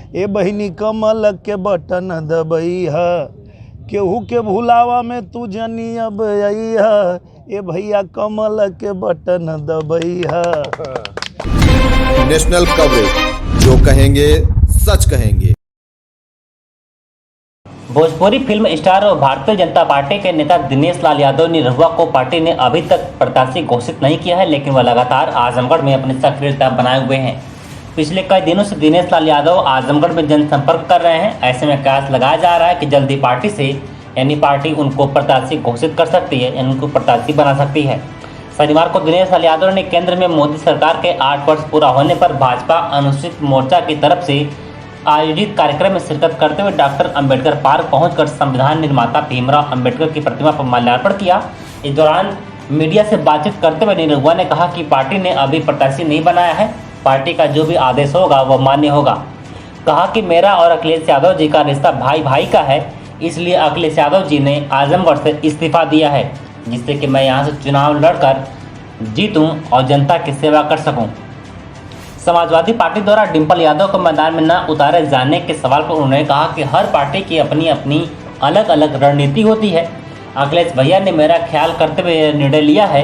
ए बहिनी कमल के बटन दबैहा, केहू के भुलावा में तू जनी अब अइहा, ए भैया कमल के बटन दबैहा। नेशनल कवरेज, जो कहेंगे सच कहेंगे। भोजपुरी फिल्म स्टार और भारतीय जनता पार्टी के नेता दिनेश लाल यादव निरहुआ को पार्टी ने अभी तक प्रत्याशी घोषित नहीं किया है, लेकिन वह लगातार आजमगढ़ में अपनी सक्रियता बनाए हुए हैं। पिछले कई दिनों से दिनेश लाल यादव आजमगढ़ में जनसंपर्क कर रहे हैं। ऐसे में कयास लगाया जा रहा है कि जल्दी पार्टी से यानी पार्टी उनको प्रत्याशी घोषित कर सकती है, यानी उनको प्रत्याशी बना सकती है। शनिवार को दिनेश लाल यादव ने केंद्र में मोदी सरकार के 8 वर्ष पूरा होने पर भाजपा अनुसूचित मोर्चा की तरफ से आयोजित कार्यक्रम में शिरकत करते हुए डॉक्टर अंबेडकर पार्क पहुंचकर संविधान निर्माता भीमराव अंबेडकर की प्रतिमा पर माल्यार्पण किया। इस दौरान मीडिया से बातचीत करते हुए निरहुआ ने कहा कि पार्टी ने अभी प्रत्याशी नहीं बनाया है, पार्टी का जो भी आदेश होगा वह मान्य होगा। कहा कि मेरा और अखिलेश यादव जी का रिश्ता भाई भाई का है, इसलिए अखिलेश यादव जी ने आजमगढ़ से इस्तीफा दिया है, जिससे कि मैं यहाँ से चुनाव लड़कर जीतूं और जनता की सेवा कर सकूं। समाजवादी पार्टी द्वारा डिंपल यादव को मैदान में न उतारे जाने के सवाल पर उन्होंने कहा कि हर पार्टी की अपनी अपनी अलग अलग रणनीति होती है। अखिलेश भैया ने मेरा ख्याल करते हुए निर्णय लिया है।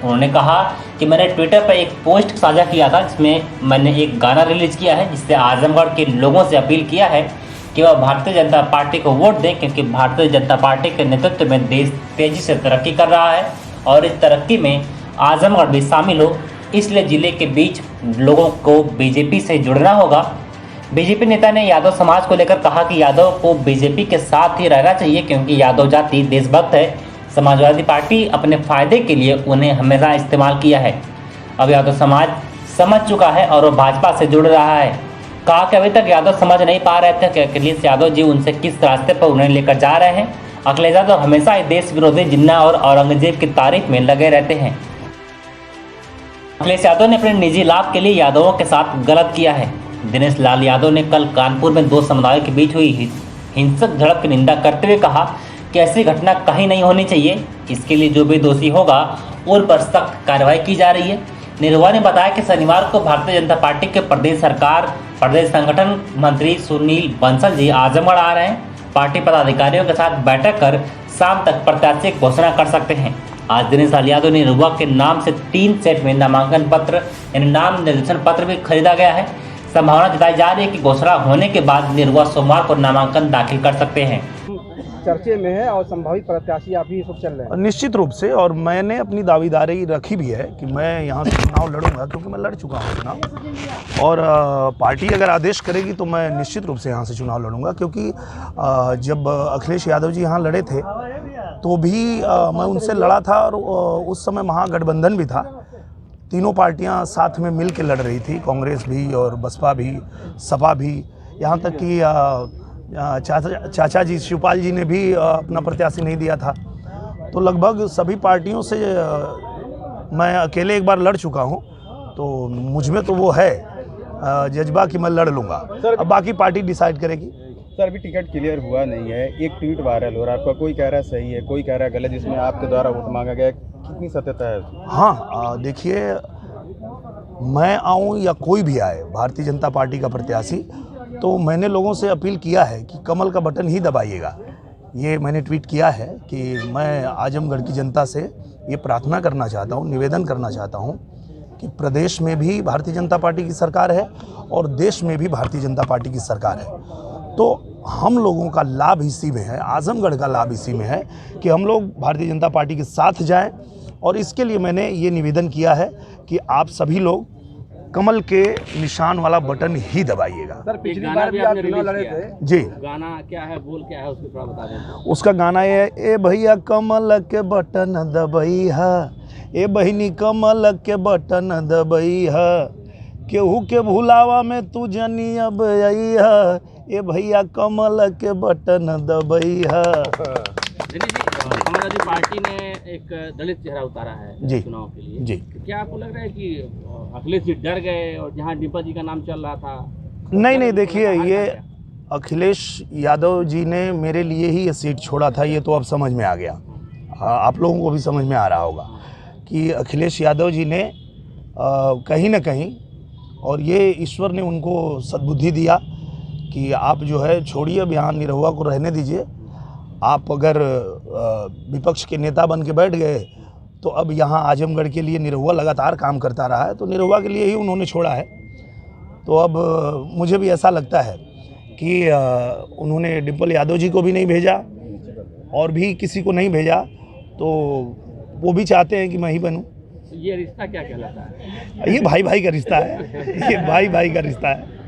उन्होंने कहा कि मैंने ट्विटर पर एक पोस्ट साझा किया था, जिसमें मैंने एक गाना रिलीज किया है, जिससे आजमगढ़ के लोगों से अपील किया है कि वह भारतीय जनता पार्टी को वोट दें, क्योंकि भारतीय जनता पार्टी के नेतृत्व में देश तेजी से तरक्की कर रहा है और इस तरक्की में आजमगढ़ भी शामिल हो, इसलिए जिले के बीच लोगों को बीजेपी से जुड़ना होगा। बीजेपी नेता ने यादव समाज को लेकर कहा कि यादव को बीजेपी के साथ ही रहना चाहिए, क्योंकि यादव जाति देशभक्त है। समाजवादी पार्टी अपने फायदे के लिए उन्हें हमेशा इस्तेमाल किया है। अब यादव समाज समझ चुका है और वह भाजपा से जुड़ रहा है। कहा कि अभी तक यादव समझ नहीं पा रहे थे कि अखिलेश यादव जी उनसे किस रास्ते पर उन्हें लेकर जा रहे हैं। अखिलेश यादव हमेशा ही देश विरोधी जिन्ना और औरंगजेब की तारीफ में लगे रहते हैं। अखिलेश यादव ने अपने निजी लाभ के लिए यादवों के साथ गलत किया है। दिनेश लाल यादव ने कल कानपुर में 2 समुदायों के बीच हुई हिंसक झड़प की निंदा करते हुए कहा कि ऐसी घटना कहीं नहीं होनी चाहिए। इसके लिए जो भी दोषी होगा उन पर सख्त कार्रवाई की जा रही है। निरहुआ ने बताया कि शनिवार को भारतीय जनता पार्टी के प्रदेश संगठन मंत्री सुनील बंसल जी आजमगढ़ आ रहे हैं। पार्टी पदाधिकारियों के साथ बैठक कर शाम तक प्रत्याशी की घोषणा कर सकते हैं। आज दिनेश लाल यादव निरहुआ के नाम से 3 सेट में नामांकन पत्र यानी नाम निर्देशन पत्र भी खरीदा गया है। संभावना जताई जा रही है कि घोषणा होने के बाद निरहुआ सोमवार को नामांकन दाखिल कर सकते हैं। चर्चे में है और संभावित प्रत्याशी आप ही सब चल रहे हैं। निश्चित रूप से, और मैंने अपनी दावेदारी रखी भी है कि मैं यहाँ से चुनाव लड़ूंगा, क्योंकि मैं लड़ चुका हूँ चुनाव, और पार्टी अगर आदेश करेगी तो मैं निश्चित रूप से यहाँ से चुनाव लड़ूंगा। क्योंकि जब अखिलेश यादव जी यहाँ लड़े थे तो भी मैं उनसे लड़ा था, और उस समय महागठबंधन भी था। तीनों पार्टियाँ साथ में मिल के लड़ रही थी, कांग्रेस भी और बसपा भी, सपा भी, यहाँ तक कि चाचा जी शिवपाल जी ने भी अपना प्रत्याशी नहीं दिया था। तो लगभग सभी पार्टियों से मैं अकेले एक बार लड़ चुका हूं, तो मुझ में तो वो है जज्बा कि मैं लड़ लूँगा। अब बाकी पार्टी डिसाइड करेगी। सर, अभी टिकट क्लियर हुआ नहीं है, एक ट्वीट वायरल हो रहा है आपका, कोई कह रहा है सही है, कोई कह रहा है गलत, जिसमें आपके द्वारा वोट मांगा गया, कितनी सत्यता है? हाँ, देखिए, मैं आऊँ या कोई भी आए भारतीय जनता पार्टी का प्रत्याशी, तो मैंने लोगों से अपील किया है कि कमल का बटन ही दबाइएगा। ये मैंने ट्वीट किया है कि मैं आजमगढ़ की जनता से ये प्रार्थना करना चाहता हूँ, निवेदन करना चाहता हूँ कि प्रदेश में भी भारतीय जनता पार्टी की सरकार है और देश में भी भारतीय जनता पार्टी की सरकार है। तो हम लोगों का लाभ इसी में है, आजमगढ़ का लाभ इसी में है कि हम लोग भारतीय जनता पार्टी के साथ जाएं, और इसके लिए मैंने ये निवेदन किया है कि आप सभी लोग कमल के निशान वाला बटन ही दबाइएगा। सर, पिछली बार भी आप चुनाव लड़े थे जी। गाना क्या है, बोल क्या है, उसको थोड़ा बता दें। उसका गाना है, ए भैया कमल के बटन दबैहा, ए बहिनी कमल के बटन दबैहा, केहू के भुलावा में तू जनी अब अइहा, ए भैया कमल के बटन दबैहा। समाजवादी पार्टी ने एक दलित चेहरा उतारा है जी चुनाव के लिए जी। क्या आपको लग रहा है कि अखिलेश जी डर गए और जहां डिम्पल जी का नाम चल रहा था? नहीं, देखिए, ये अखिलेश यादव जी ने मेरे लिए ही ये सीट छोड़ा था, ये तो अब समझ में आ गया। आप लोगों को भी समझ में आ रहा होगा कि अखिलेश यादव जी ने कहीं ना कहीं, और ये ईश्वर ने उनको सद्बुद्धि दिया कि आप जो है छोड़िए, अब यहाँ निरहुआ को रहने दीजिए। आप अगर विपक्ष के नेता बन के बैठ गए तो अब यहाँ आजमगढ़ के लिए निरहुआ लगातार काम करता रहा है, तो निरहुआ के लिए ही उन्होंने छोड़ा है। तो अब मुझे भी ऐसा लगता है कि उन्होंने डिम्पल यादव जी को भी नहीं भेजा और भी किसी को नहीं भेजा, तो वो भी चाहते हैं कि मैं ही बनूं। ये रिश्ता क्या कहलाता है? ये भाई भाई का रिश्ता है, ये भाई भाई का रिश्ता है।